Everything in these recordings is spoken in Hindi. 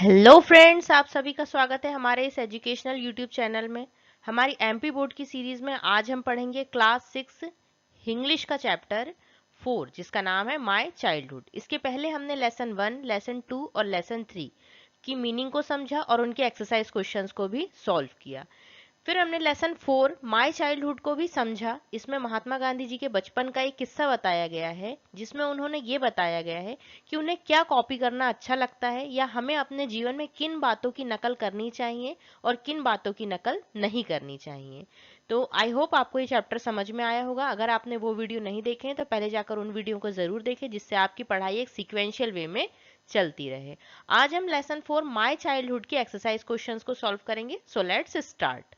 हेलो फ्रेंड्स, आप सभी का स्वागत है हमारे इस एजुकेशनल यूट्यूब चैनल में। हमारी एमपी बोर्ड की सीरीज में आज हम पढ़ेंगे क्लास 6 इंग्लिश का चैप्टर 4 जिसका नाम है माय चाइल्डहुड। इसके पहले हमने लेसन 1, लेसन 2 और लेसन 3 की मीनिंग को समझा और उनके एक्सरसाइज क्वेश्चंस को भी सॉल्व किया। फिर हमने लेसन 4 माय चाइल्डहुड को भी समझा। इसमें महात्मा गांधी जी के बचपन का एक किस्सा बताया गया है जिसमें उन्होंने ये बताया गया है कि उन्हें क्या कॉपी करना अच्छा लगता है या हमें अपने जीवन में किन बातों की नकल करनी चाहिए और किन बातों की नकल नहीं करनी चाहिए। तो आई होप आपको ये चैप्टर समझ में आया होगा। अगर आपने वो वीडियो नहीं देखे हैं तो पहले जाकर उन वीडियो को जरूर देखें जिससे आपकी पढ़ाई एक सीक्वेंशियल वे में चलती रहे। आज हम लेसन 4 माय चाइल्डहुड के एक्सरसाइज क्वेश्चंस को सॉल्व करेंगे। So let's start.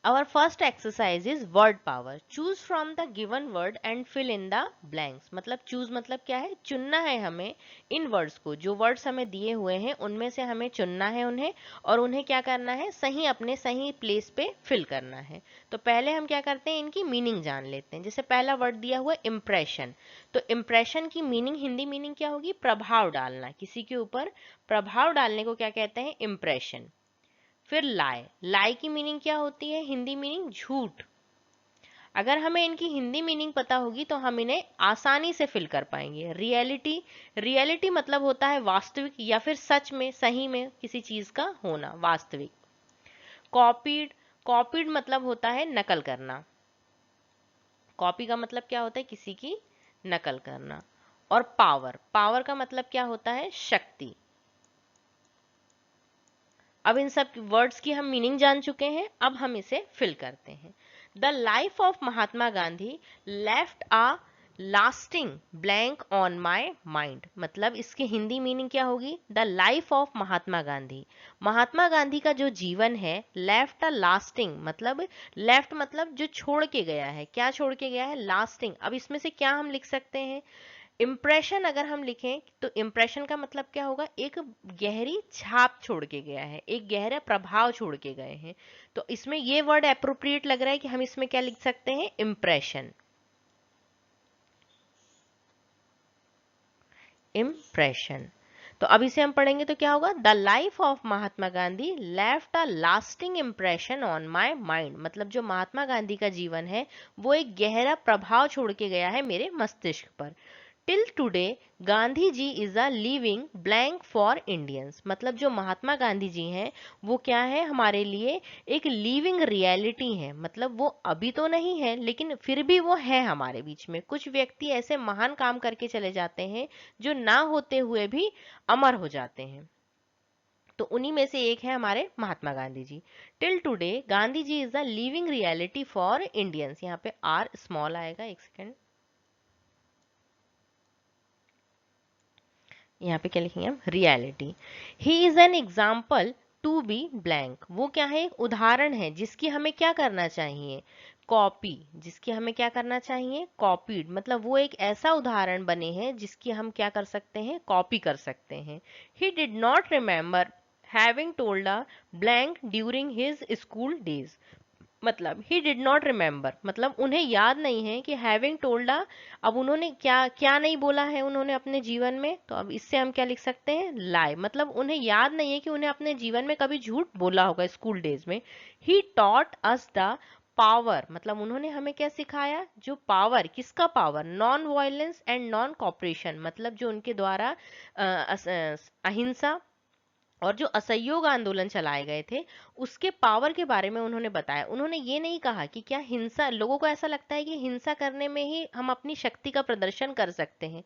Our first exercise is word power. Choose from the given word and fill in the blanks. मतलब choose मतलब क्या है? चुनना है हमें इन words को। जो words हमें दिए हुए हैं उनमें से हमें चुनना है उन्हें और उन्हें क्या करना है? सही अपने सही प्लेस पे फिल करना है। तो पहले हम क्या करते हैं, इनकी मीनिंग जान लेते हैं। जैसे पहला वर्ड दिया हुआ है इम्प्रेशन, तो इम्प्रेशन की मीनिंग, हिंदी मीनिंग क्या होगी? प्रभाव डालना, किसी के ऊपर प्रभाव डालने को क्या कहते हैं? इम्प्रेशन। फिर लाई, लाई की मीनिंग क्या होती है? हिंदी मीनिंग झूठ। अगर हमें इनकी हिंदी मीनिंग पता होगी तो हम इन्हें आसानी से फिल कर पाएंगे। रियलिटी, रियलिटी मतलब होता है वास्तविक या फिर सच में, सही में किसी चीज का होना, वास्तविक। कॉपीड, कॉपीड मतलब होता है नकल करना। कॉपी का मतलब क्या होता है? किसी की नकल करना। और पावर, पावर का मतलब क्या होता है? शक्ति। अब इन सब वर्ड्स की हम मीनिंग जान चुके हैं, अब हम इसे फिल करते हैं। The life of Mahatma Gandhi left a lasting blank on my mind. मतलब इसकी हिंदी मीनिंग क्या होगी? The life of Mahatma Gandhi, Mahatma Gandhi का जो जीवन है, लेफ्ट अ लास्टिंग मतलब, लेफ्ट मतलब जो छोड़ के गया है, क्या छोड़ के गया है? लास्टिंग। अब इसमें से क्या हम लिख सकते हैं? इम्प्रेशन अगर हम लिखें तो इम्प्रेशन का मतलब क्या होगा? एक गहरी छाप छोड़ के गया है, एक गहरा प्रभाव छोड़ के गए हैं। तो इसमें ये वर्ड अप्रोप्रिएट लग रहा है कि हम इसमें क्या लिख सकते हैं? Impression, impression. तो अब इसे हम पढ़ेंगे तो क्या होगा? The life of Mahatma Gandhi left a lasting impression on my mind. मतलब जो महात्मा गांधी का जीवन है वो एक गहरा प्रभाव छोड़ के गया है मेरे मस्तिष्क पर। Till today Gandhi ji is a living blank for Indians. मतलब जो महात्मा गांधी जी हैं वो क्या है हमारे लिए? एक लिविंग रियलिटी है। मतलब वो अभी तो नहीं है लेकिन फिर भी वो है हमारे बीच में। कुछ व्यक्ति ऐसे महान काम करके चले जाते हैं जो ना होते हुए भी अमर हो जाते हैं। तो उन्हीं में से एक है हमारे Mahatma Gandhi ji. Till today Gandhi ji is a living reality for Indians. यहाँ पे आर स्मॉल आएगा, एक सेकेंड। यहाँ पे क्या लिखेंगे हम? Reality. He is an example to be blank. वो क्या है? एक उदाहरण है जिसकी हमें क्या करना चाहिए? कॉपी। जिसकी हमें क्या करना चाहिए? कॉपीड। मतलब वो एक ऐसा उदाहरण बने हैं जिसकी हम क्या कर सकते हैं? कॉपी कर सकते हैं। ही did not remember having told a blank during his school days. मतलब ही डिड नॉट रिमेम्बर मतलब उन्हें याद नहीं है कि हैविंग टोल्ड। अब उन्होंने क्या क्या नहीं बोला है उन्होंने अपने जीवन में? तो अब इससे हम क्या लिख सकते हैं? लाई। मतलब उन्हें याद नहीं है कि उन्हें अपने जीवन में कभी झूठ बोला होगा स्कूल डेज में। He taught us the power. मतलब उन्होंने हमें क्या सिखाया? जो पावर, किसका power? Non violence and non cooperation. मतलब जो उनके द्वारा अहिंसा और जो असहयोग आंदोलन चलाए गए थे उसके पावर के बारे में उन्होंने बताया। उन्होंने ये नहीं कहा कि क्या हिंसा, लोगों को ऐसा लगता है कि हिंसा करने में ही हम अपनी शक्ति का प्रदर्शन कर सकते हैं,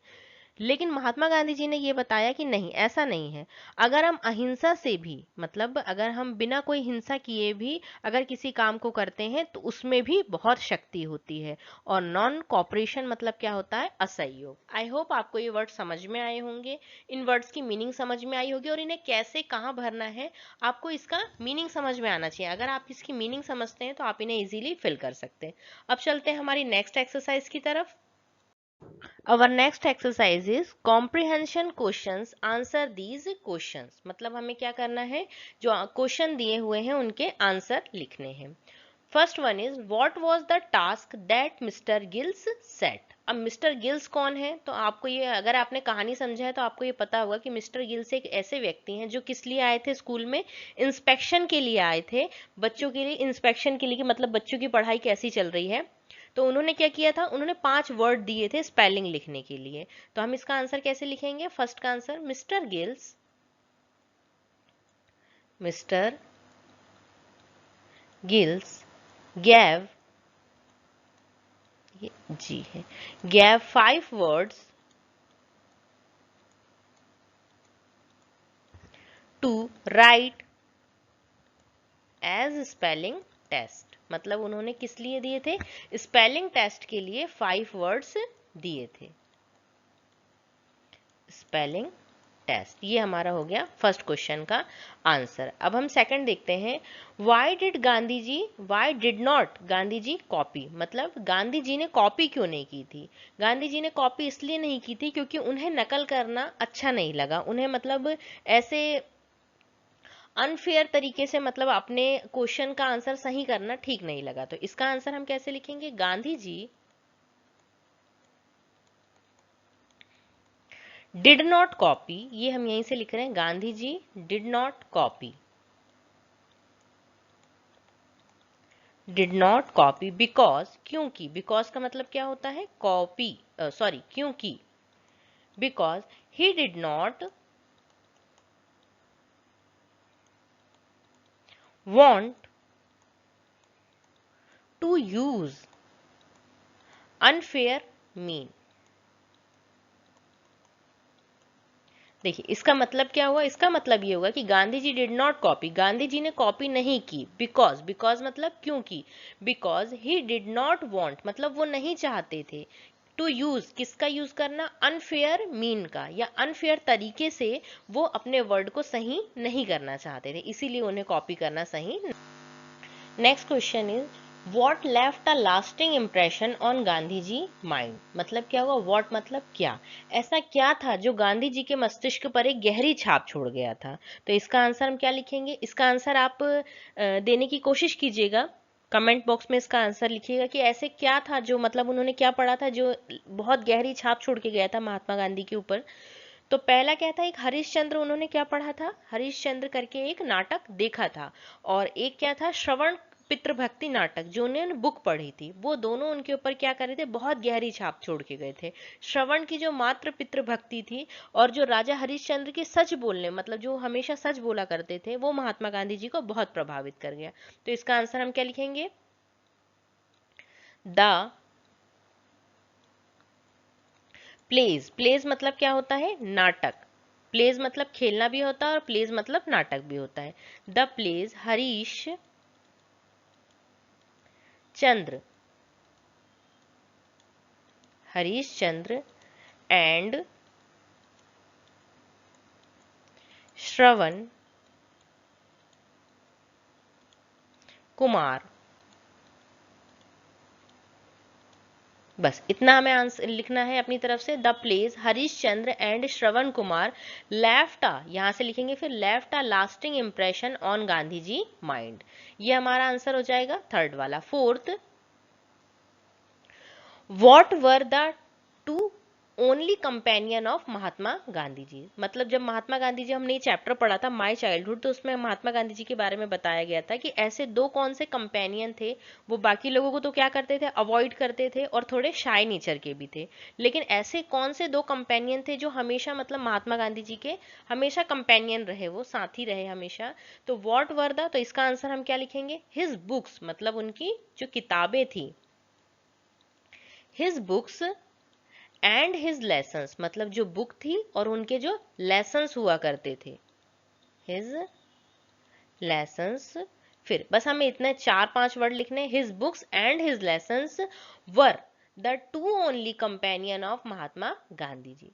लेकिन महात्मा गांधी जी ने ये बताया कि नहीं, ऐसा नहीं है। अगर हम अहिंसा से भी, मतलब अगर हम बिना कोई हिंसा किए भी अगर किसी काम को करते हैं तो उसमें भी बहुत शक्ति होती है। और नॉन कॉपरेशन मतलब क्या होता है? असहयोग। आई होप आपको ये वर्ड समझ में आए होंगे, इन वर्ड्स की मीनिंग समझ में आई होगी और इन्हें कैसे कहाँ भरना है आपको इसका मीनिंग समझ में आना चाहिए। अगर आप इसकी मीनिंग समझते हैं तो आप इन्हें इजीली फिल कर सकते हैं। अब चलते हैं हमारी नेक्स्ट एक्सरसाइज की तरफ। Our next exercise is comprehension questions. Answer these questions. मतलब हमें क्या करना है? जो क्वेश्चन दिए हुए हैं उनके आंसर लिखने हैं। First one is what was the task that mister gills set. अब मिस्टर गिल्स कौन है, तो आपको ये, अगर आपने कहानी समझा है तो आपको ये पता होगा कि मिस्टर गिल्स एक ऐसे व्यक्ति हैं जो किस लिए आए थे स्कूल में, इंस्पेक्शन के लिए आए थे, बच्चों के लिए इंस्पेक्शन के लिए, कि मतलब बच्चों की पढ़ाई कैसी चल रही है। तो उन्होंने क्या किया था, उन्होंने 5 वर्ड दिए थे स्पेलिंग लिखने के लिए। तो हम इसका आंसर कैसे लिखेंगे, फर्स्ट का answer Mr Gills, Mr Gills gave, ये जी है, gave 5 words to write as spelling test. मतलब उन्होंने किस लिए दिए थे, स्पेलिंग टेस्ट के लिए 5 वर्ड्स दिए थे, स्पेलिंग टेस्ट। ये हमारा हो गया फर्स्ट क्वेश्चन का आंसर। अब हम सेकंड देखते हैं, why did not Gandhi ji copy, मतलब गांधी जी ने कॉपी क्यों नहीं की थी। गांधी जी ने कॉपी इसलिए नहीं की थी क्योंकि उन्हें नकल करना अच्छा नहीं लगा, उन्हें मतलब ऐसे अनफेयर तरीके से मतलब अपने क्वेश्चन का आंसर सही करना ठीक नहीं लगा। तो इसका आंसर हम कैसे लिखेंगे, Gandhi ji did not copy, ये हम यहीं से लिख रहे हैं, Gandhi ji did not copy, did not copy because, क्योंकि, बिकॉज का मतलब क्या होता है, कॉपी, सॉरी क्योंकि, because he did not want to use unfair mean। देखिए इसका मतलब क्या हुआ, इसका मतलब ये होगा कि Gandhi ji did not copy, Gandhi जी ने कॉपी नहीं की, बिकॉज, बिकॉज मतलब क्योंकि, because he did not want मतलब वो नहीं चाहते थे, टू यूज, किसका यूज करना, अनफेयर मीन का, या अनफेयर तरीके से वो अपने वर्ड को सही नहीं करना चाहते थे, इसीलिए उन्हें कॉपी करना सही। Next question is what left a lasting impression on Gandhi ji mind. मतलब क्या हुआ, वॉट मतलब क्या, ऐसा क्या था जो गांधी जी के मस्तिष्क पर एक गहरी छाप छोड़ गया था। तो इसका आंसर हम क्या लिखेंगे, इसका आंसर आप देने की कोशिश कीजिएगा, कमेंट बॉक्स में इसका आंसर लिखिएगा कि ऐसे क्या था जो, मतलब उन्होंने क्या पढ़ा था जो बहुत गहरी छाप छोड़ के गया था महात्मा गांधी के ऊपर। तो पहला क्या था, एक हरिश्चंद्र, उन्होंने क्या पढ़ा था, हरिश्चंद्र करके एक नाटक देखा था, और एक क्या था, श्रवण पितृभक्ति नाटक, जो उन्होंने बुक पढ़ी थी, वो दोनों उनके ऊपर क्या कर रहे थे, बहुत गहरी छाप छोड़ के गए थे। श्रवण की जो मात्र पितृभक्ति थी, और जो राजा हरिश्चंद्र के सच बोलने, मतलब जो हमेशा सच बोला करते थे, वो महात्मा गांधी जी को बहुत प्रभावित कर गया। तो इसका आंसर हम क्या लिखेंगे, द प्लेज, प्लेज मतलब क्या होता है, नाटक, प्लेज मतलब खेलना भी होता है और प्लेज मतलब नाटक भी होता है। The plays Harish Chandra, Harish Chandra and Shravan Kumar, बस इतना हमें आंसर लिखना है अपनी तरफ से। The plays Harish Chandra and Shravan Kumar left a, यहां से लिखेंगे फिर, left a lasting impression on Gandhi ji mind, ये हमारा आंसर हो जाएगा थर्ड वाला। Fourth, what were the two only companion of Mahatma Gandhi ji. मतलब जब महात्मा गांधी जी, हमने ये चैप्टर पढ़ा था माय चाइल्डहुड, तो उसमें महात्मा गांधी जी के बारे में बताया गया था कि ऐसे दो कौन से कंपेनियन थे, वो बाकी लोगों को तो क्या करते थे, अवॉइड करते थे और थोड़े शाय नेचर के भी थे, लेकिन ऐसे कौन से दो कंपेनियन थे जो हमेशा, मतलब महात्मा गांधी जी के हमेशा कंपेनियन रहे, वो साथी रहे हमेशा। तो वॉट वर द, तो इसका आंसर हम क्या लिखेंगे, हिज बुक्स, मतलब उनकी जो किताबें थी, his books and his lessons, मतलब जो बुक थी और उनके जो लेसन्स हुआ करते थे, हिज लेसन्स। फिर बस हमें इतने 4-5 वर्ड लिखने, his books and his lessons were the two only companion of Mahatma Gandhi ji,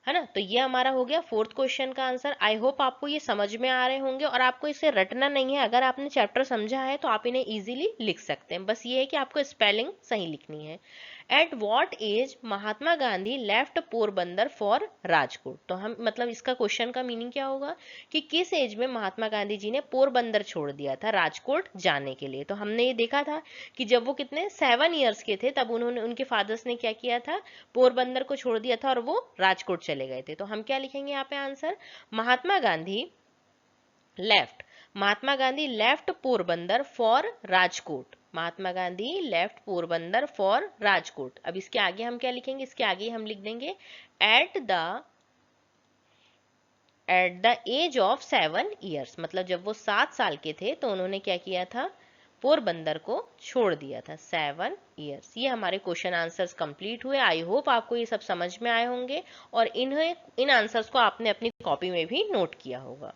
है ना। तो ये हमारा हो गया फोर्थ क्वेश्चन का आंसर। आई होप आपको ये समझ में आ रहे होंगे और आपको इसे रटना नहीं है, अगर आपने चैप्टर समझा है तो आप इन्हें इजीली लिख सकते हैं, बस ये है कि आपको स्पेलिंग सही लिखनी है। At what age Mahatma Gandhi left Porbandar for Rajkot. तो हम मतलब इसका क्वेश्चन का मीनिंग क्या होगा कि किस एज में महात्मा गांधी जी ने पोरबंदर छोड़ दिया था राजकोट जाने के लिए। तो हमने ये देखा था कि जब वो कितने 7 ईयर्स के थे तब उन्होंने उनके फादर्स ने क्या किया था, पोरबंदर को छोड़ दिया था और वो राजकोट चले गए थे। तो हम क्या लिखेंगे यहाँ पे answer, Mahatma Gandhi left, Mahatma Gandhi left Porbandar for Rajkot, Mahatma Gandhi left Porbandar for Rajkot. अब इसके आगे हम क्या लिखेंगे, इसके आगे हम लिख देंगे at the age of 7 years, मतलब जब वो 7 साल के थे तो उन्होंने क्या किया था, पोरबंदर को छोड़ दिया था 7 ईयर्स। ये हमारे क्वेश्चन आंसर्स कंप्लीट हुए। आई होप आपको ये सब समझ में आए होंगे और इन आंसर्स को आपने अपनी कॉपी में भी नोट किया होगा।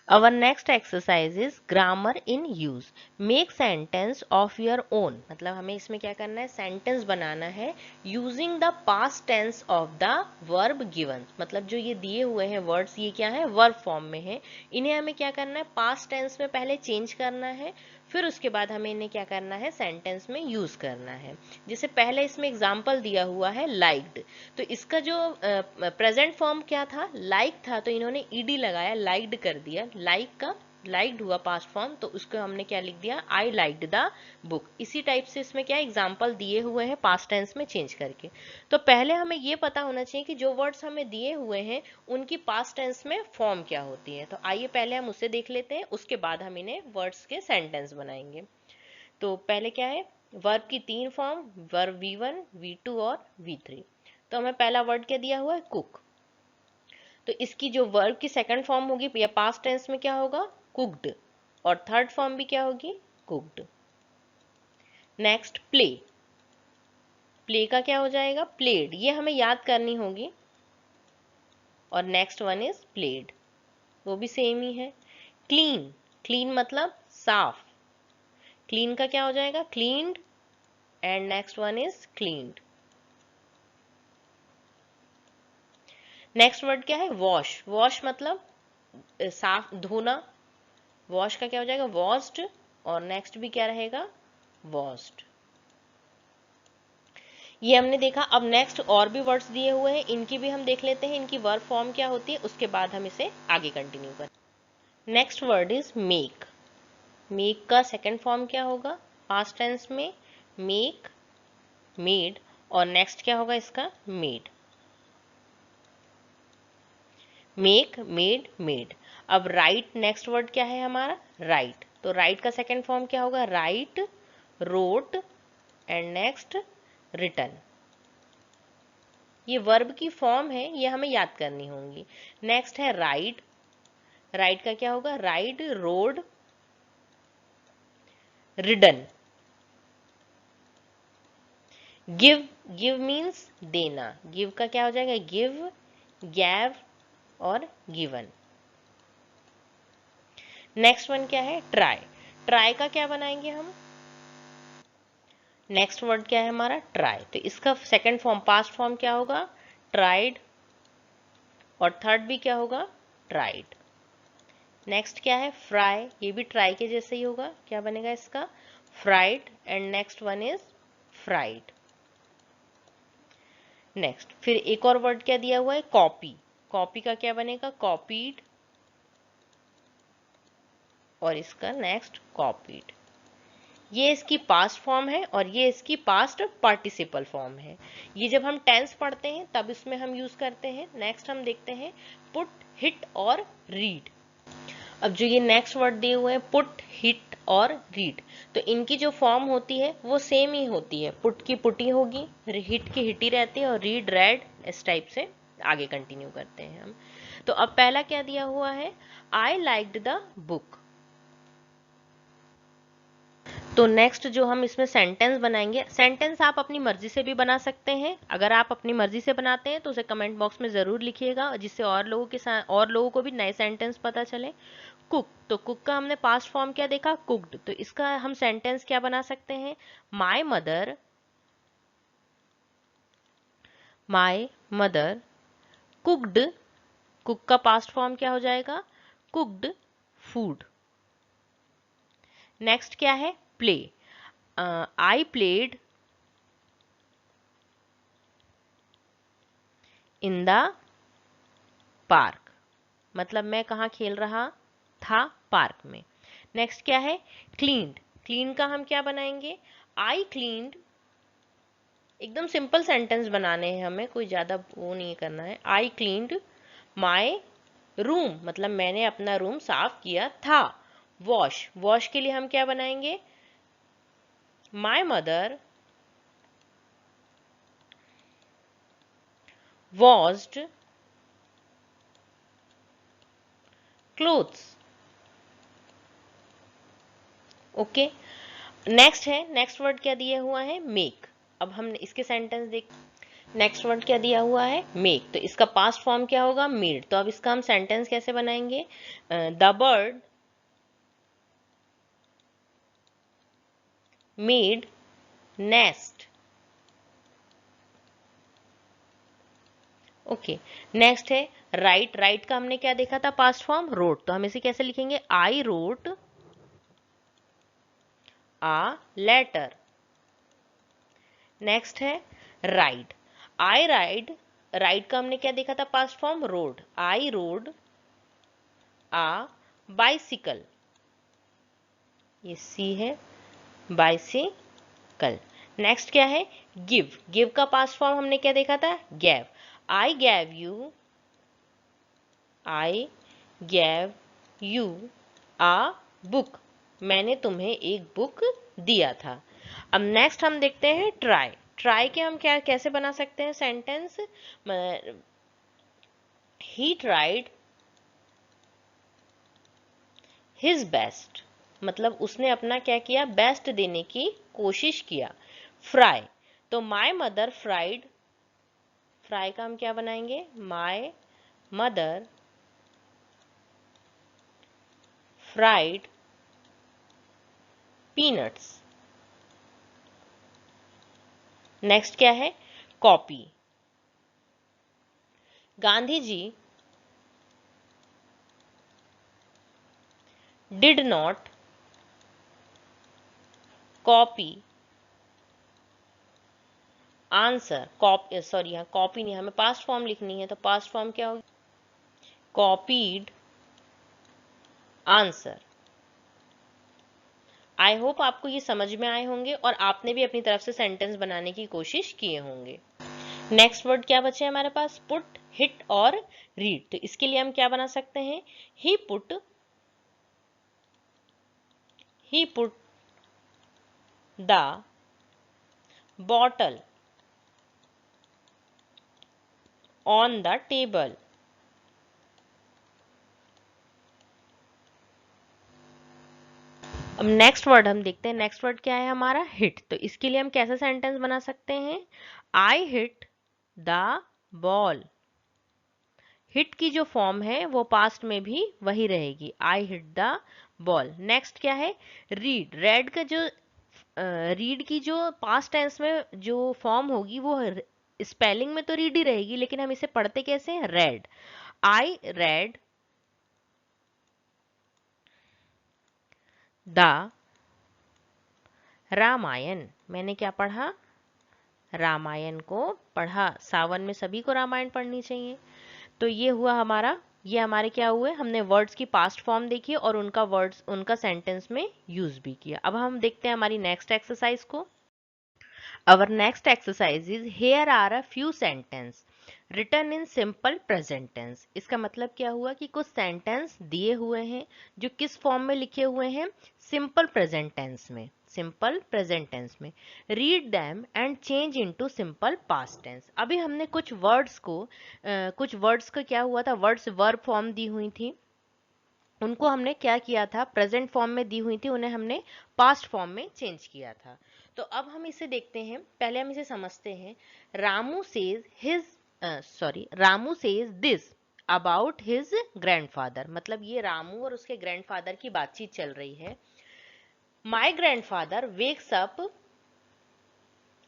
Our next exercise is grammar in use. Make sentence of your own. मतलब हमें इसमें क्या करना है, सेंटेंस बनाना है using the past tense of the verb given. मतलब जो ये दिए हुए हैं वर्ड्स, ये क्या है, वर्ब फॉर्म में है। इन्हें हमें क्या करना है, पास्ट टेंस में पहले चेंज करना है, फिर उसके बाद हमें इन्हें क्या करना है, सेंटेंस में यूज करना है। जैसे पहले इसमें एग्जाम्पल दिया हुआ है लाइक्ड, तो इसका जो प्रेजेंट फॉर्म क्या था, लाइक था, तो इन्होंने ईडी लगाया, लाइक्ड कर दिया, लाइक का लाइक्ड हुआ पास्ट फॉर्म, तो उसको हमने क्या लिख दिया, आई लाइक्ड द बुक। इसी टाइप से इसमें क्या एग्जाम्पल दिए हुए हैं पास्ट टेंस में चेंज करके। तो पहले हमें ये पता होना चाहिए कि जो वर्ड्स हमें दिए हुए हैं उनकी पास्ट टेंस में फॉर्म क्या होती है। तो आइए पहले हम उसे देख लेते हैं, उसके बाद हम इन्हें वर्ड्स के सेंटेंस बनाएंगे। तो पहले क्या है, वर्ब की 3 फॉर्म, वर्ब V1, V2 और V3। तो हमें पहला वर्ड क्या दिया हुआ है, कुक। तो इसकी जो वर्ब की सेकंड फॉर्म होगी या पास्ट टेंस में क्या होगा, कुक्ड, और थर्ड फॉर्म भी क्या होगी, कुक्ड। नेक्स्ट प्ले, प्ले का क्या हो जाएगा, प्लेड, ये हमें याद करनी होगी। और नेक्स्ट वन इज प्लेड, वो भी सेम ही है। क्लीन, क्लीन मतलब साफ, क्लीन का क्या हो जाएगा, cleaned, and next one is cleaned. Next word क्या है, वॉश, वॉश मतलब साफ धोना, वॉश का क्या हो जाएगा, वॉश्ड, और नेक्स्ट भी क्या रहेगा, वॉश्ड। ये हमने देखा। अब नेक्स्ट और भी वर्ड्स दिए हुए हैं, इनकी भी हम देख लेते हैं, इनकी वर्ब फॉर्म क्या होती है, उसके बाद हम इसे आगे कंटिन्यू करें। Next word is make, make का सेकंड फॉर्म क्या होगा, पास्ट टेंस में मेक, मेड, और नेक्स्ट क्या होगा इसका, मेड, मेक, मेड, मेड। अब राइट, नेक्स्ट वर्ड क्या है हमारा, राइट। तो राइट का सेकंड फॉर्म क्या होगा, write, wrote, and next written. ये वर्ब की फॉर्म है, ये हमें याद करनी होंगी। नेक्स्ट है राइड, राइड का क्या होगा, ride, road, ridden. Give, give means देना, गिव का क्या हो जाएगा, गिव, गैव और गिवन। नेक्स्ट वन क्या है, ट्राई, ट्राई का क्या बनाएंगे हम, नेक्स्ट वर्ड क्या है हमारा, ट्राई। तो इसका सेकंड फॉर्म, पास्ट फॉर्म क्या होगा, ट्राइड, और थर्ड भी क्या होगा, ट्राइड। नेक्स्ट क्या है, फ्राई, ये भी ट्राई के जैसे ही होगा, क्या बनेगा इसका, fried, and next one is fried. Next फिर एक और वर्ड क्या दिया हुआ है, कॉपी, कॉपी का क्या बनेगा, कॉपीड, और इसका नेक्स्ट कॉपीड। ये इसकी पास्ट फॉर्म है और ये इसकी पास्ट पार्टिसिपल फॉर्म है। ये जब हम टेंस पढ़ते हैं तब इसमें हम यूज करते हैं। नेक्स्ट हम देखते हैं पुट, हिट और रीड। अब जो ये नेक्स्ट वर्ड दिए हुए हैं, पुट, हिट और रीड, तो इनकी जो फॉर्म होती है वो सेम ही होती है। पुट की पुटी होगी, हिट की हिटी रहती है, और रीड रेड, इस टाइप से आगे कंटिन्यू करते हैं हम। तो अब पहला क्या दिया हुआ है, आई लाइक्ड द बुक। तो नेक्स्ट जो हम इसमें सेंटेंस बनाएंगे, सेंटेंस आप अपनी मर्जी से भी बना सकते हैं। अगर आप अपनी मर्जी से बनाते हैं तो उसे कमेंट बॉक्स में जरूर लिखिएगा, जिससे और लोगों के साथ और लोगों को भी नए सेंटेंस पता चले। कुक, तो कुक का हमने पास्ट फॉर्म क्या देखा, कुक्ड, तो इसका हम सेंटेंस क्या बना सकते हैं, माई मदर कुक्ड, कुक का पास्ट फॉर्म क्या हो जाएगा, कुक्ड फूड। नेक्स्ट क्या है, play, I played in the park, मतलब मैं कहाँ खेल रहा था, पार्क में। नेक्स्ट क्या है, क्लीन्ड। क्लीन का हम क्या बनाएंगे, आई क्लीन्ड। एकदम सिंपल सेंटेंस बनाने हैं हमें, कोई ज्यादा वो नहीं करना है। आई क्लीन्ड माई रूम, मतलब मैंने अपना रूम साफ किया था। वॉश, वॉश के लिए हम क्या बनाएंगे, my mother washed clothes. Okay, next है, नेक्स्ट वर्ड क्या दिया हुआ है, मेक। अब हम इसके सेंटेंस देख, नेक्स्ट वर्ड क्या दिया हुआ है, मेक, तो इसका पास्ट फॉर्म क्या होगा, मेड। तो अब इसका हम सेंटेंस कैसे बनाएंगे, the bird made nest. Okay, next है राइट। राइट का हमने क्या देखा था, पास्ट फॉर्म रोट, तो हम इसे कैसे लिखेंगे, I wrote a letter. Next है राइड। आई राइड, राइड का हमने क्या देखा था, past form rode, I rode a bicycle. ये सी है, बाइसिकल। नेक्स्ट क्या है, गिव। गिव का पास्ट फॉर्म हमने क्या देखा था, gave. I gave you, I gave you a book, मैंने तुम्हें एक बुक दिया था। अब नेक्स्ट हम देखते हैं ट्राई। ट्राई के हम क्या कैसे बना सकते हैं sentence, he tried his best, मतलब उसने अपना क्या किया, बेस्ट देने की कोशिश किया। फ्राई, तो माय मदर फ्राइड, फ्राई का हम क्या बनाएंगे, my mother fried peanuts. Next क्या है, copy. Gandhi ji did not copy answer. Sorry, यहाँ कॉपी नहीं, हमें पास्ट फॉर्म लिखनी है, तो पास्ट फॉर्म क्या होगी, कॉपीड आंसर। आई होप आपको ये समझ में आए होंगे और आपने भी अपनी तरफ से सेंटेंस बनाने की कोशिश किए होंगे। नेक्स्ट वर्ड क्या बचे हमारे पास, पुट, हिट और रीड। तो इसके लिए हम क्या बना सकते हैं, he put the bottle on the table. अब नेक्स्ट वर्ड हम देखते हैं, नेक्स्ट वर्ड क्या है हमारा, हिट। तो इसके लिए हम कैसे सेंटेंस बना सकते हैं, I hit the ball. Hit की जो फॉर्म है वो पास्ट में भी वही रहेगी, I hit the ball. Next क्या है, रीड। रेड का जो रीड की जो पास्ट टेंस में जो फॉर्म होगी वो स्पेलिंग में तो रीड ही रहेगी, लेकिन हम इसे पढ़ते कैसे हैं, read. I read the Ramayana, मैंने क्या पढ़ा, रामायण को पढ़ा। सावन में सभी को रामायण पढ़नी चाहिए। तो ये हुआ हमारा, ये हमारे क्या हुए, हमने वर्ड्स की पास्ट फॉर्म देखी और उनका वर्ड्स उनका सेंटेंस में यूज भी किया। अब हम देखते हैं हमारी नेक्स्ट एक्सरसाइज को। Our next exercise is here are a few sentence written in simple present tense। इसका मतलब क्या हुआ कि कुछ सेंटेंस दिए हुए हैं जो किस फॉर्म में लिखे हुए हैं, सिंपल प्रेजेंट टेंस में, सिंपल प्रेजेंट टेंस में। Read them and change into simple past tense. अभी हमने कुछ वर्ड्स को कुछ वर्ड्स का क्या हुआ था, वर्ड्स वर्ब फॉर्म दी हुई थी, उनको हमने क्या किया था, प्रेजेंट फॉर्म में दी हुई थी, उन्हें हमने पास्ट फॉर्म में चेंज किया था। तो अब हम इसे देखते हैं, पहले हम इसे समझते हैं। Ramu says his Ramu says this about his grandfather, मतलब ये रामू और उसके ग्रैंडफादर की बातचीत चल रही है। माई ग्रैंडफादर वेक्स अप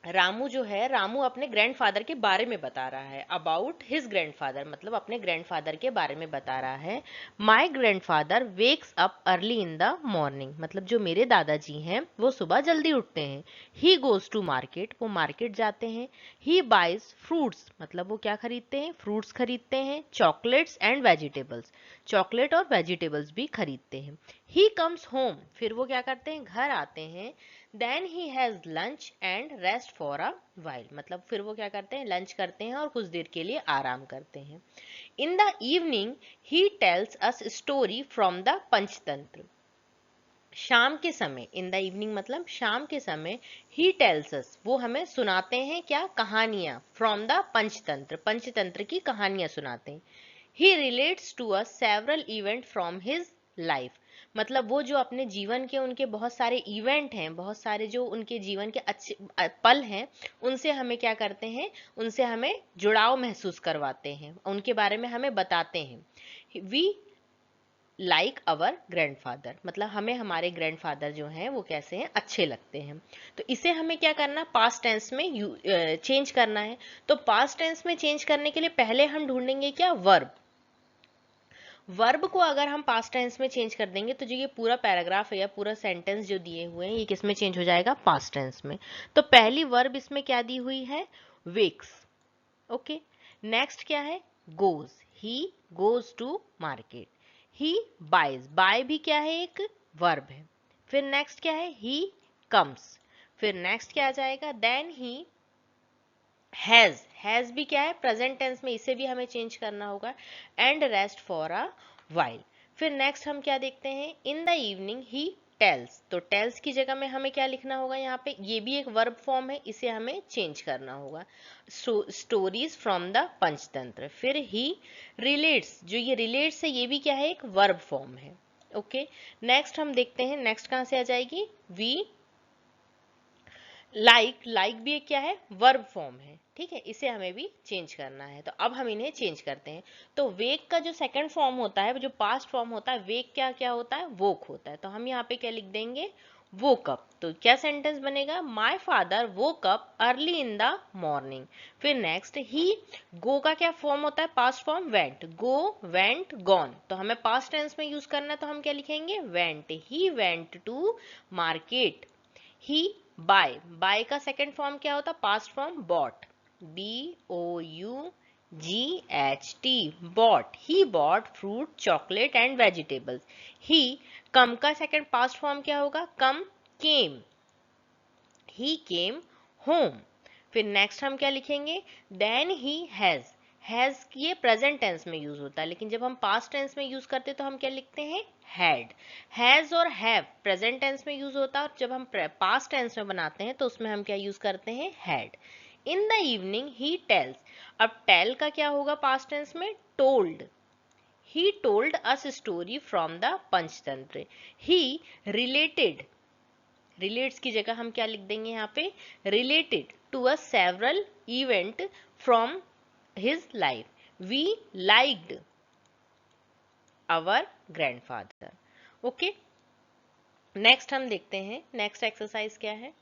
रामू जो है, रामू अपने ग्रैंडफादर के बारे में बता रहा है। अबाउट हिज ग्रैंडफादर मतलब अपने ग्रैंडफादर के बारे में बता रहा है। माई grandfather wakes up early in the morning मतलब जो मेरे दादाजी हैं वो सुबह जल्दी उठते हैं। ही गोज टू मार्केट वो मार्केट जाते हैं। ही बाइज फ्रूट्स मतलब वो क्या खरीदते हैं, फ्रूट्स खरीदते हैं। चॉकलेट्स एंड वेजिटेबल्स चॉकलेट और वेजिटेबल्स भी खरीदते हैं। ही कम्स होम फिर वो क्या करते हैं, घर आते हैं। Then he has lunch and rest for a while मतलब फिर वो क्या करते हैं, लंच करते हैं और कुछ देर के लिए आराम करते हैं। इन the evening he tells us story from the Panchatantra शाम के समय, इन द इवनिंग मतलब शाम के समय, ही टेल्स अस वो हमें सुनाते हैं क्या, कहानियां। फ्रॉम द पंचतंत्र पंचतंत्र की कहानियां सुनाते हैं। He relates to us several event from his life मतलब वो जो अपने जीवन के उनके बहुत सारे इवेंट हैं, बहुत सारे जो उनके जीवन के अच्छे पल हैं, उनसे हमें क्या करते हैं, उनसे हमें जुड़ाव महसूस करवाते हैं, उनके बारे में हमें बताते हैं। वी लाइक अवर ग्रैंडफादर मतलब हमें हमारे ग्रैंडफादर जो हैं वो कैसे हैं, अच्छे लगते हैं। तो इसे हमें क्या करना, पास्ट टेंस में चेंज करना है। तो पास्ट टेंस में चेंज करने के लिए पहले हम ढूंढेंगे क्या, वर्ब। वर्ब को अगर हम पास्ट टेंस में चेंज कर देंगे तो जो ये पूरा पैराग्राफ है या पूरा सेंटेंस जो दिए हुए हैं ये किस में चेंज हो जाएगा, पास्ट टेंस में। तो पहली वर्ब इसमें क्या दी हुई है, वेक्स। ओके, नेक्स्ट क्या है, goes, he goes to market. He buys, buy भी क्या है, एक वर्ब है। फिर नेक्स्ट क्या है, ही कम्स। फिर नेक्स्ट क्या आ जाएगा, देन ही हैज भी क्या है, प्रेजेंट टेंस में, इसे भी हमें चेंज करना होगा। And rest for a while. फिर नेक्स्ट हम क्या देखते हैं, इन द इवनिंग ही टेल्स। तो टेल्स की जगह में हमें क्या लिखना होगा यहाँ पे, ये भी एक वर्ब फॉर्म है, इसे हमें चेंज करना होगा। Stories from the Panchatantra. फिर ही रिलेट्स, जो ये रिलेट्स है ये भी क्या है, एक वर्ब फॉर्म है। ओके, नेक्स्ट हम देखते हैं, नेक्स्ट कहाँ से आ जाएगी, वी लाइक, लाइक भी एक क्या है, वर्ब फॉर्म है। ठीक है, इसे हमें भी चेंज करना है। तो अब हम इन्हें चेंज करते हैं। तो वेक का जो सेकंड फॉर्म होता है, जो पास्ट फॉर्म होता है, वेक क्या क्या होता है, वोक होता है। तो हम यहाँ पे क्या लिख देंगे, वोक अप। तो क्या सेंटेंस बनेगा, my father woke up early in the morning. फिर नेक्स्ट, ही गो का क्या फॉर्म होता है, पास्ट फॉर्म, वेंट। गो, वेंट, गॉन। तो हमें पास्ट टेंस में यूज करना है, तो हम क्या लिखेंगे, went. He went to market. He buy का सेकंड फॉर्म क्या होता, past form, bought. BOUGHT, bought. He bought fruit, chocolate and vegetables. He come का सेकंड पास्ट फॉर्म क्या होगा, कम, केम। ही केम होम। फिर नेक्स्ट हम क्या लिखेंगे, देन ही हैज ये प्रेजेंट टेंस में यूज होता है, लेकिन जब हम पास्ट टेंस में यूज करते हैं तो हम क्या लिखते हैं, हैड। हैज और हैव प्रेजेंट टेंस में यूज होता है, और जब हम पास्ट टेंस में बनाते हैं तो उसमें हम क्या यूज करते हैं, had. In the evening he tells. अब टेल का क्या होगा पास्ट टेंस में, told. He told us story from the Panchatantra. He related, relates की जगह हम क्या लिख देंगे यहाँ पे, related to a several event from his life. We liked our grandfather. Okay, next हम देखते हैं, नेक्स्ट एक्सरसाइज क्या है।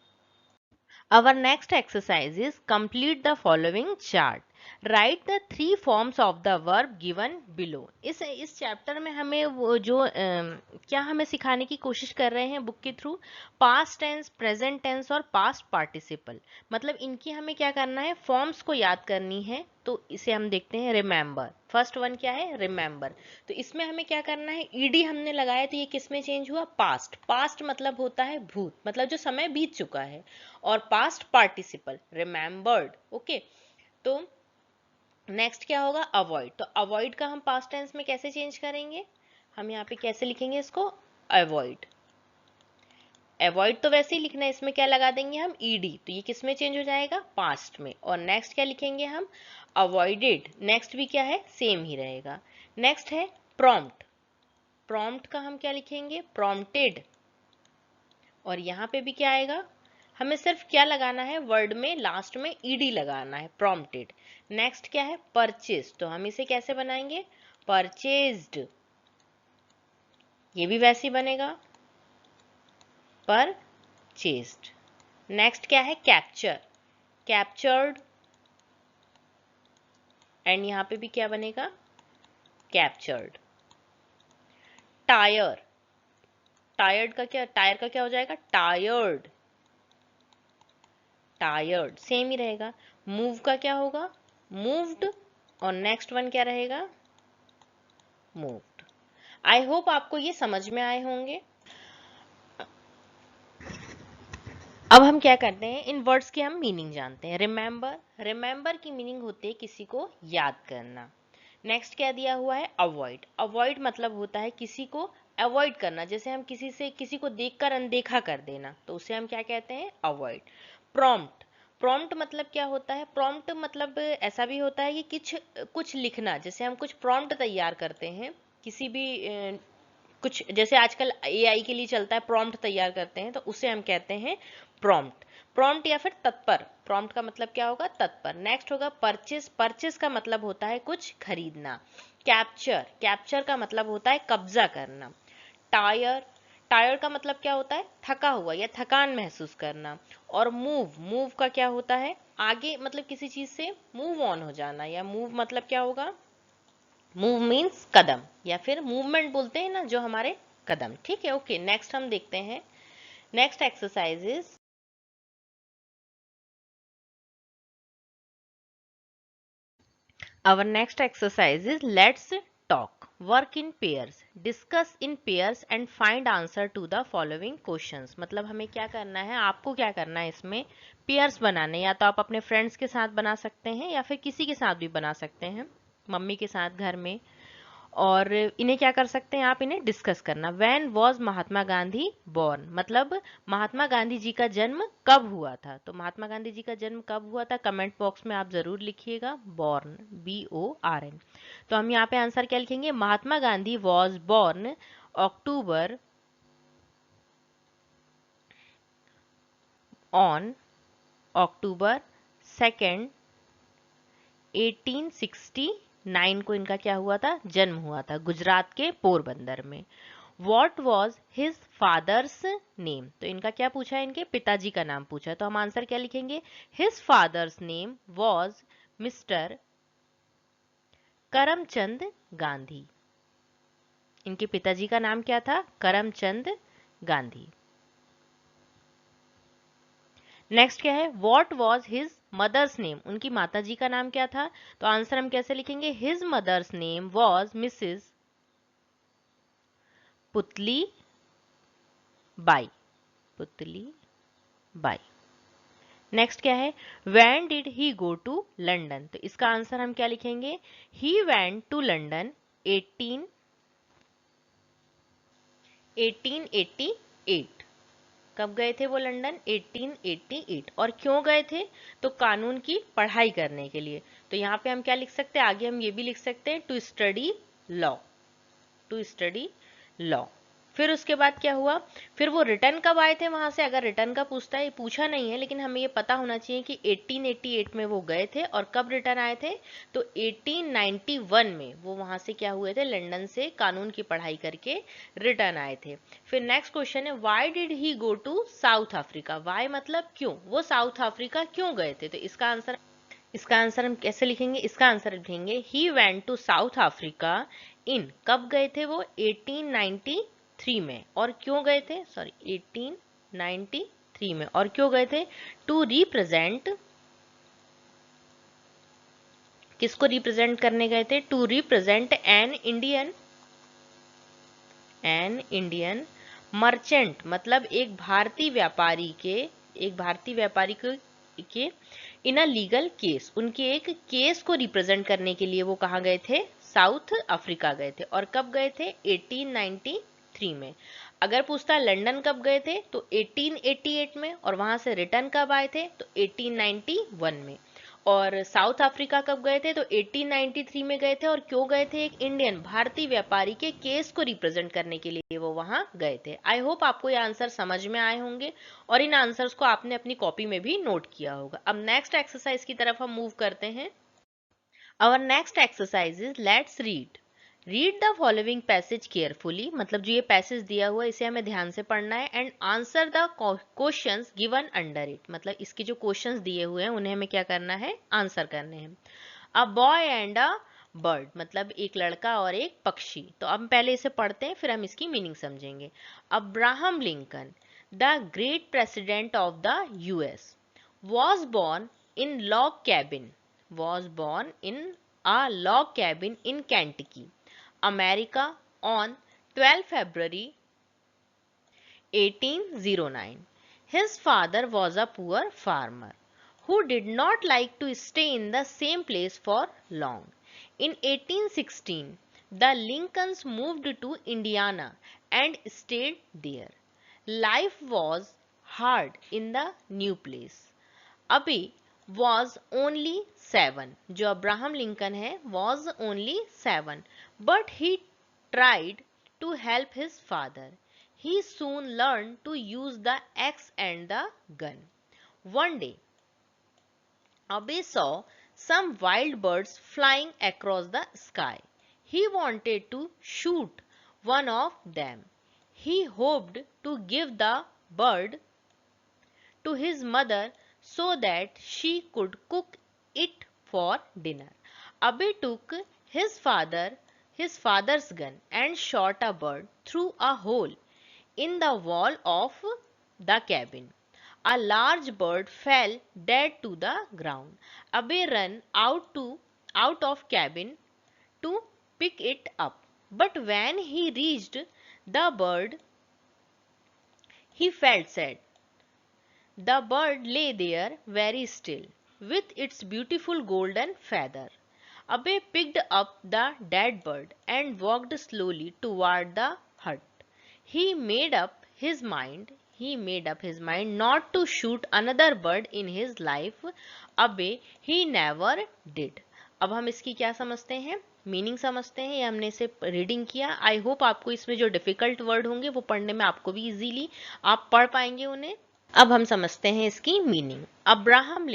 Our next exercise is complete the following chart. Write the three forms of the verb given below. इस चैप्टर में हमें वो जो क्या हमें सिखाने की कोशिश कर रहे हैं बुक के through, past tense, present tense और पास्ट पार्टिसिपल। मतलब इनकी हमें क्या करना है, फॉर्म्स को याद करनी है। तो इसे हम देखते हैं, रिमेंबर। फर्स्ट वन क्या है, रिमेंबर। तो इसमें हमें क्या करना है, ईडी हमने लगाया तो ये किस में चेंज हुआ, पास्ट। पास्ट मतलब होता है भूत, मतलब जो समय बीत चुका है। और पास्ट पार्टिसिपल, रिमेंबर्ड। ओके, तो नेक्स्ट क्या होगा, अवॉइड। तो अवॉइड का हम पास्ट टेंस में कैसे चेंज करेंगे, हम यहाँ पे कैसे लिखेंगे इसको, अवॉइड। अवॉइड तो वैसे ही लिखना है, इसमें क्या लगा देंगे हम, ईडी। तो ये किस में चेंज हो जाएगा, पास्ट में। और नेक्स्ट क्या लिखेंगे हम, अवॉइडेड। नेक्स्ट भी क्या है, सेम ही रहेगा। नेक्स्ट है प्रॉम्प्ट। प्रॉम्प्ट का हम क्या लिखेंगे, प्रॉम्प्टेड। और यहाँ पे भी क्या आएगा, हमें सिर्फ क्या लगाना है, वर्ड में लास्ट में ईडी लगाना है, प्रॉम्प्टेड। नेक्स्ट क्या है, परचेज। तो हम इसे कैसे बनाएंगे, परचेज्ड। ये भी वैसे ही बनेगा, परचेज्ड। नेक्स्ट क्या है, कैप्चर। कैप्चर्ड, एंड यहाँ पे भी क्या बनेगा, कैप्चर्ड। टायर, टायर्ड का क्या, टायर का क्या हो जाएगा, टायर्ड, टायर्ड सेम ही रहेगा। मूव का क्या होगा, मूव्ड, और नेक्स्ट वन क्या रहेगा, मूव्ड। आई होप आपको ये समझ में आए होंगे। अब हम क्या करते हैं, इन वर्ड्स के हम मीनिंग जानते हैं। रिमेंबर, रिमेंबर की मीनिंग होती है किसी को याद करना। नेक्स्ट क्या दिया हुआ है, अवॉइड, अवॉइड मतलब होता है किसी को अवॉइड करना, जैसे हम किसी से, किसी को देखकर अनदेखा कर देना, तो उसे हम क्या कहते हैं, अवॉइड। प्रॉम्प्ट, प्रॉम्प्ट मतलब क्या होता है, प्रॉम्प्ट मतलब ऐसा भी होता है कि कुछ कुछ लिखना, जैसे हम कुछ प्रॉम्प्ट तैयार करते हैं किसी भी कुछ, जैसे आजकल एआई के लिए चलता है प्रॉम्प्ट तैयार करते हैं, तो उसे हम कहते हैं प्रॉम्प्ट। प्रॉम्प्ट या फिर तत्पर, प्रॉम्प्ट का मतलब क्या होगा, तत्पर। नेक्स्ट होगा परचेस, परचेस का मतलब होता है कुछ खरीदना। कैप्चर, कैप्चर का मतलब होता है कब्जा करना। टायर, टायर का मतलब क्या होता है, थका हुआ या थकान महसूस करना। और मूव, मूव का क्या होता है, आगे मतलब किसी चीज से मूव ऑन हो जाना, या मूव मतलब क्या होगा, मूव मीन्स कदम, या फिर मूवमेंट बोलते हैं ना जो हमारे कदम, ठीक है। ओके, नेक्स्ट हम देखते हैं, next exercise is, our next exercise is let's talk, work in pairs, discuss in pairs and find answer to the following questions। मतलब हमें क्या करना है, आपको क्या करना है इसमें, पेयर्स बनाने, या तो आप अपने फ्रेंड्स के साथ बना सकते हैं या फिर किसी के साथ भी बना सकते हैं, मम्मी के साथ घर में। और इन्हें क्या कर सकते हैं आप, इन्हें डिस्कस करना। When was Mahatma Gandhi born, मतलब महात्मा गांधी जी का जन्म कब हुआ था, तो महात्मा गांधी जी का जन्म कब हुआ था, कमेंट बॉक्स में आप जरूर लिखिएगा, बोर्न, BORN। तो हम यहाँ पे आंसर क्या लिखेंगे, Mahatma Gandhi was born October, on October 2, 1869 को इनका क्या हुआ था, जन्म हुआ था, गुजरात के पोरबंदर में। What was his father's name, तो इनका क्या पूछा है, इनके पिताजी का नाम पूछा है, तो हम आंसर क्या लिखेंगे, his father's name was mister Karamchand Gandhi. इनके पिताजी का नाम क्या था, करमचंद गांधी। नेक्स्ट क्या है, what was his mother's name, उनकी माताजी का नाम क्या था, तो आंसर हम कैसे लिखेंगे, his mother's name was Mrs Putli Bai, Putli Bai. Next क्या है, when did he go to London, तो इसका आंसर हम क्या लिखेंगे, ही वेंट टू लंडन 1888। कब गए थे वो लंदन, 1888। और क्यों गए थे, तो कानून की पढ़ाई करने के लिए। तो यहाँ पे हम क्या लिख सकते हैं, आगे हम ये भी लिख सकते हैं, to study law, to study law. फिर उसके बाद क्या हुआ, फिर वो रिटर्न कब आए थे वहां से, अगर रिटर्न का पूछता है, पूछा नहीं है लेकिन हमें ये पता होना चाहिए कि 1888 में वो गए थे, और कब रिटर्न आए थे, तो 1891 में वो वहां से क्या हुए थे, लंदन से कानून की पढ़ाई करके रिटर्न आए थे। फिर नेक्स्ट क्वेश्चन है, why did he go to South Africa, why मतलब क्यों, वो साउथ अफ्रीका क्यों गए थे, तो इसका आंसर हम कैसे लिखेंगे, इसका आंसर लिखेंगे, he went to South Africa in, कब गए थे वो, 1893 में, और क्यों गए थे, सॉरी 1893 में, और क्यों गए थे, टू रिप्रेजेंट, किसको रिप्रेजेंट करने गए थे, to represent an Indian merchant, मतलब एक भारतीय व्यापारी के, एक भारतीय व्यापारी के इन अ लीगल केस, उनके एक केस को रिप्रेजेंट करने के लिए वो कहाँ गए थे, साउथ अफ्रीका गए थे, और कब गए थे, 1893 में। अगर पूछता लंदन कब गए थे, तो 1888 में, और वहां से रिटर्न कब आए थे, तो 1891 में। और साउथ अफ्रीका कब गए थे, तो 1893 में गए थे, और क्यों गए थे, एक इंडियन भारतीय व्यापारी के केस को रिप्रेजेंट करने के लिए वो वहां गए थे। आई होप आपको ये आंसर समझ में आए होंगे, और इन आंसर्स को आपने अपनी कॉपी में भी नोट किया होगा। अब नेक्स्ट एक्सरसाइज की तरफ हम मूव करते हैं। Our next exercise is let's read, read the following passage carefully, मतलब जो ये पैसेज दिया हुआ है इसे हमें ध्यान से पढ़ना है, and answer the questions given under it, मतलब इसके जो क्वेश्चंस दिए हुए हैं उन्हें हमें क्या करना है, आंसर करने हैं। A boy and a bird, मतलब एक लड़का और एक पक्षी। तो अब पहले इसे पढ़ते हैं फिर हम इसकी मीनिंग समझेंगे। Abraham Lincoln, the great president of the US, was born in log cabin was born in a log cabin in Kentucky, America on 12 February 1809. His father was a poor farmer who did not like to stay in the same place for long. In 1816, the Lincolns moved to Indiana and stayed there. Life was hard in the new place. अभी was only 7, जो अब्राहम लिंकन है was only 7, but he tried to help his father. He soon learned to use the axe and the gun. One day, Abe saw some wild birds flying across the sky. He wanted to shoot one of them. He hoped to give the bird to his mother so that she could cook it for dinner. Abe took his father's gun and shot a bird through a hole in the wall of the cabin. A large bird fell dead to the ground. Abe ran out of cabin to pick it up. But when he reached the bird, he felt sad. The bird lay there very still, with its beautiful golden feather. Abe picked up the dead bird and walked slowly toward the hut. He made up his mind not to shoot another bird in his life. Abe he never did. अब हम इसकी क्या समझते हैं, मीनिंग समझते हैं। ये हमने इसे रीडिंग किया। आई होप आपको इसमें जो डिफिकल्ट वर्ड होंगे वो पढ़ने में आपको भी इजीली आप पढ़ पाएंगे उन्हें। अब हम समझते हैं इसकी meaning. Abraham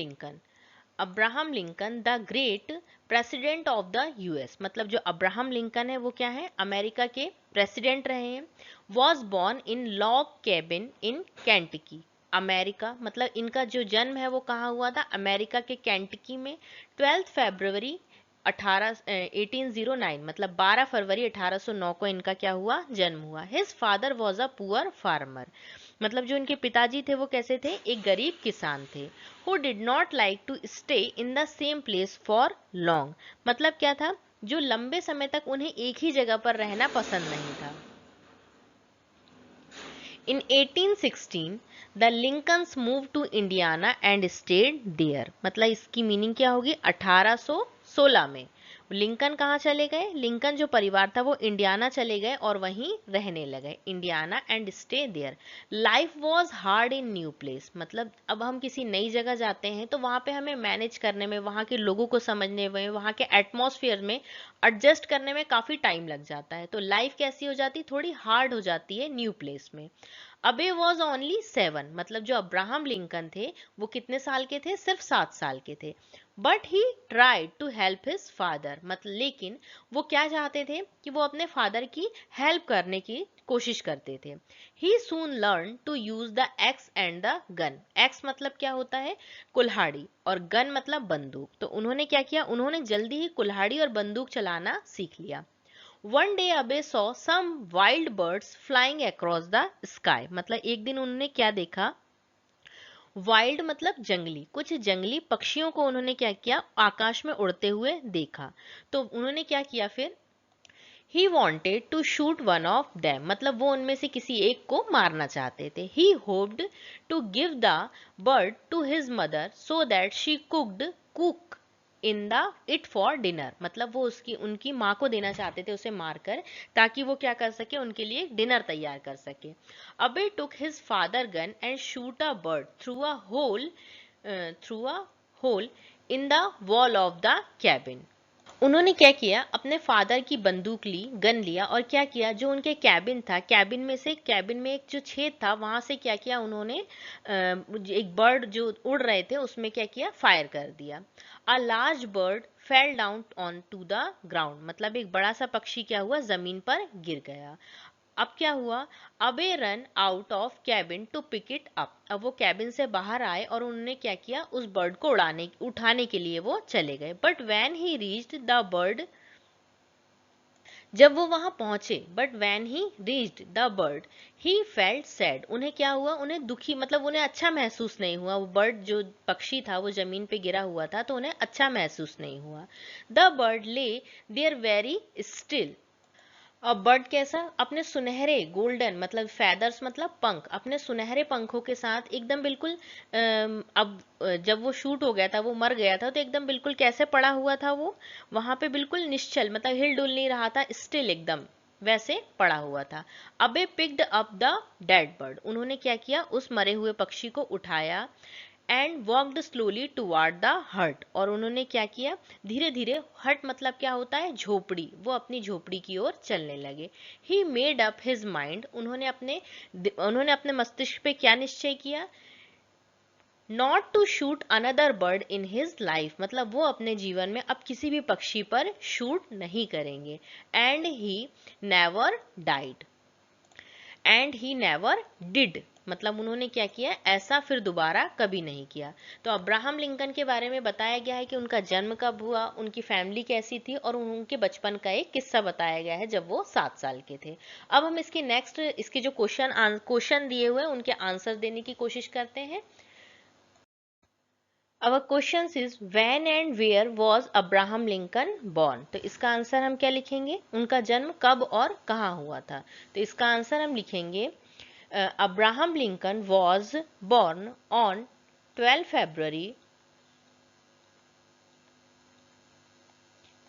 Lincoln the great president of the US, मतलब जो अब्राहम लिंकन है वो क्या है, अमेरिका के प्रेसिडेंट रहे हैं। Was born in log cabin in Kentucky, America, मतलब इनका जो जन्म है वो कहाँ हुआ था, अमेरिका के कैंटकी में। 12 फरवरी 1809, मतलब 12 फरवरी 1809 को इनका क्या हुआ, जन्म हुआ। His father was a poor farmer, मतलब जो इनके पिताजी थे वो कैसे थे, एक गरीब किसान थे। Who did not like to stay in the same place for long, मतलब क्या था, जो लंबे समय तक उन्हें एक ही जगह पर रहना पसंद नहीं था। In 1816, the Lincolns moved to Indiana and stayed there. मतलब इसकी मीनिंग क्या होगी, 1816 में लिंकन कहाँ चले गए, लिंकन जो परिवार था वो इंडियाना चले गए और वहीं रहने लगे, Indiana and stay there. Life was hard in new place, मतलब अब हम किसी नई जगह जाते हैं तो वहाँ पे हमें मैनेज करने में, वहाँ के लोगों को समझने में, वहाँ के एटमॉस्फेयर में एडजस्ट करने में काफ़ी टाइम लग जाता है। तो लाइफ कैसी हो जाती है, थोड़ी हार्ड हो जाती है न्यू प्लेस में। अबे वॉज ओनली 7, मतलब जो अब्राहम लिंकन थे वो कितने साल के थे, सिर्फ 7 साल के थे। But he tried to help his father, मतलब लेकिन वो क्या चाहते थे कि वो अपने फादर की हेल्प करने की कोशिश करते थे। He soon learn to use the axe and the gun, axe मतलब क्या होता है, कुल्हाड़ी, और गन मतलब बंदूक। तो उन्होंने क्या किया, उन्होंने जल्दी ही कुल्हाड़ी और बंदूक चलाना सीख लिया। One day Abe saw some wild birds flying across the sky, मतलब एक दिन उन्होंने क्या देखा, वाइल्ड मतलब जंगली, कुछ जंगली पक्षियों को उन्होंने क्या किया, आकाश में उड़ते हुए देखा। तो उन्होंने क्या किया फिर, he wanted to shoot one of them, मतलब वो उनमें से किसी एक को मारना चाहते थे। He hoped to give the bird to his mother so that she cook in the it for dinner, मतलब वो उसकी उनकी माँ को देना चाहते थे उसे मारकर, ताकि वो क्या कर सके, उनके लिए डिनर तैयार कर सके। Abe took his father gun and shoot a bird through a hole in the wall of the cabin. उन्होंने क्या किया, अपने फादर की बंदूक ली, गन लिया और क्या किया, जो उनके कैबिन था, कैबिन में एक जो छेद था वहां से क्या किया उन्होंने, एक बर्ड जो उड़ रहे थे उसमें क्या किया, फायर कर दिया। A large bird fell down on to the ground, मतलब एक बड़ा सा पक्षी क्या हुआ, जमीन पर गिर गया। अब क्या हुआ, Abe run out of cabin to pick it up, अब वो कैबिन से बाहर आए और उन्होंने क्या किया, उस बर्ड को उठाने के लिए वो चले गए। But when he reached the bird, जब वो वहां पहुंचे, but when he reached the bird he felt sad, उन्हें क्या हुआ, उन्हें दुखी, मतलब उन्हें अच्छा महसूस नहीं हुआ। वो बर्ड जो पक्षी था वो जमीन पे गिरा हुआ था तो उन्हें अच्छा महसूस नहीं हुआ। The bird lay there very still, और बर्ड कैसा, अपने सुनहरे गोल्डन, मतलब फेदर्स मतलब पंख, अपने सुनहरे पंखों के साथ एकदम बिल्कुल, जब वो शूट हो गया था, वो मर गया था, तो एकदम बिल्कुल कैसे पड़ा हुआ था वो, वहां पे बिल्कुल निश्चल, मतलब हिल डुल नहीं रहा था, स्टिल एकदम वैसे पड़ा हुआ था। अबे picked up the dead bird, उन्होंने क्या किया, उस मरे हुए पक्षी को उठाया, and walked slowly toward the हट, और उन्होंने क्या किया, धीरे धीरे, हट मतलब क्या होता है, झोपड़ी, वो अपनी झोपड़ी की ओर चलने लगे। He made up his mind, उन्होंने अपने मस्तिष्क पे क्या निश्चय किया, not to shoot another bird in his life, मतलब वो अपने जीवन में अब किसी भी पक्षी पर शूट नहीं करेंगे। And he never died, and he never did, मतलब उन्होंने क्या किया, ऐसा फिर दोबारा कभी नहीं किया। तो अब्राहम लिंकन के बारे में बताया गया है कि उनका जन्म कब हुआ, उनकी फैमिली कैसी थी, और उनके बचपन का एक किस्सा बताया गया है जब वो 7 साल के थे। अब हम इसके नेक्स्ट, इसके जो क्वेश्चन दिए हुए हैं उनके आंसर देने की कोशिश करते हैं। Our questions is when and where was Abraham Lincoln born? तो इसका आंसर हम क्या लिखेंगे, उनका जन्म कब और कहाँ हुआ था। तो इसका आंसर हम लिखेंगे, Abraham Lincoln was born on 12 February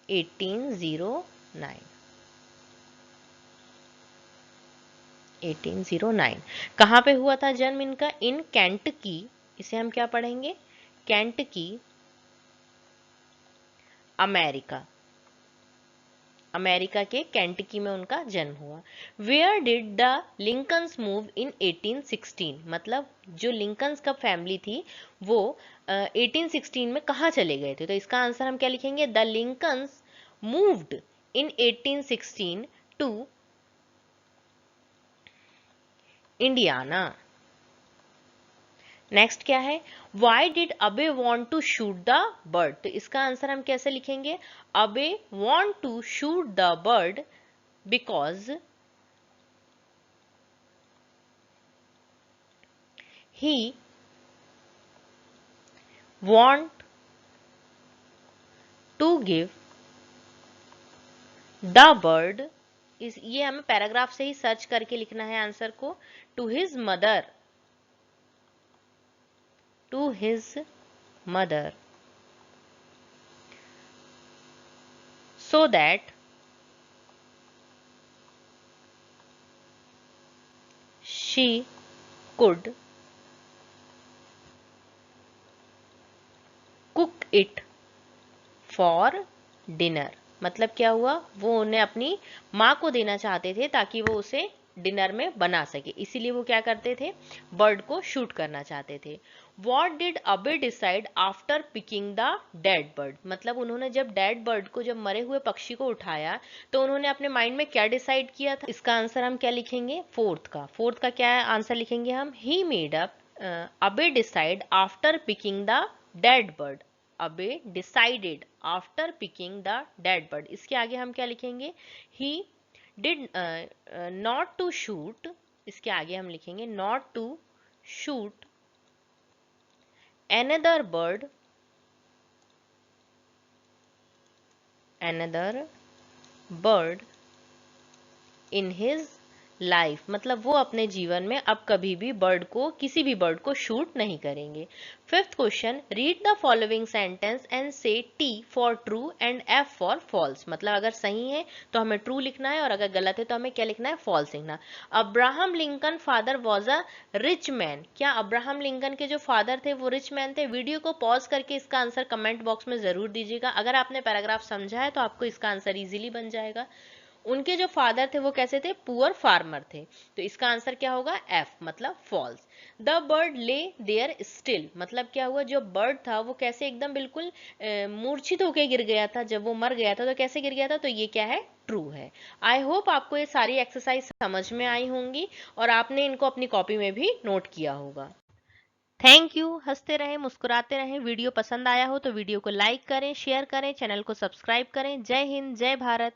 1809। 1809 कहाँ पे हुआ था जन्म इनका, इन केंटकी, इसे हम क्या पढ़ेंगे, केंटकी, अमेरिका, अमेरिका के केंटकी में उनका जन्म हुआ। Where did the Lincolns move in 1816, मतलब जो लिंकन्स का फैमिली थी वो 1816 में कहाँ चले गए थे। तो इसका आंसर हम क्या लिखेंगे, the Lincolns moved in 1816 to Indiana. Next क्या है, why did Abe want to shoot the bird, तो इसका आंसर हम कैसे लिखेंगे, Abe want to shoot the bird because he want to give the bird, इस ये हमें पैराग्राफ से ही सर्च करके लिखना है आंसर को, to his mother, to his mother so that she could cook it for dinner, मतलब क्या हुआ, वो उन्हें अपनी माँ को देना चाहते थे ताकि वो उसे डिनर में बना सके, इसीलिए वो क्या करते थे, बर्ड को शूट करना चाहते थे। वॉट डिड अबे decide after picking the dead bird, मतलब उन्होंने जब डेड बर्ड को, जब मरे हुए पक्षी को उठाया तो उन्होंने अपने माइंड में क्या डिसाइड किया था। इसका आंसर हम क्या लिखेंगे, फोर्थ का क्या आंसर लिखेंगे हम, ही मेड अप, अबे decide after picking the dead bird, अबे decided after picking the dead bird, इसके आगे हम क्या लिखेंगे, he did not to shoot, इसके आगे हम लिखेंगे not to shoot another bird, another bird in his life, मतलब वो अपने जीवन में अब कभी भी किसी भी बर्ड को शूट नहीं करेंगे। Fifth question, read the following sentence and say T for true and F for false, मतलब अगर सही है तो हमें ट्रू लिखना है और अगर गलत है तो हमें क्या लिखना है, फॉल्स लिखना। Abraham Lincoln father was a rich man, क्या अब्राहम लिंकन के जो फादर थे वो रिच मैन थे? वीडियो को पॉज करके इसका आंसर कमेंट बॉक्स में जरूर दीजिएगा। अगर आपने पैराग्राफ समझा है तो आपको इसका आंसर इजीली बन जाएगा। उनके जो फादर थे वो कैसे थे, पुअर फार्मर थे, तो इसका आंसर क्या होगा, एफ, मतलब false. The bird lay there still, मतलब क्या हुआ, जो बर्ड था वो कैसे एकदम बिल्कुल मूर्छित होकर गिर गया था, जब वो मर गया था तो कैसे गिर गया था, तो ये क्या है, ट्रू है। आई होप आपको ये सारी एक्सरसाइज समझ में आई होंगी और आपने इनको अपनी कॉपी में भी नोट किया होगा। Thank you. हंसते रहें, मुस्कुराते रहें। वीडियो पसंद आया हो तो वीडियो को लाइक करें, शेयर करें, चैनल को सब्सक्राइब करें। जय हिंद, जय भारत।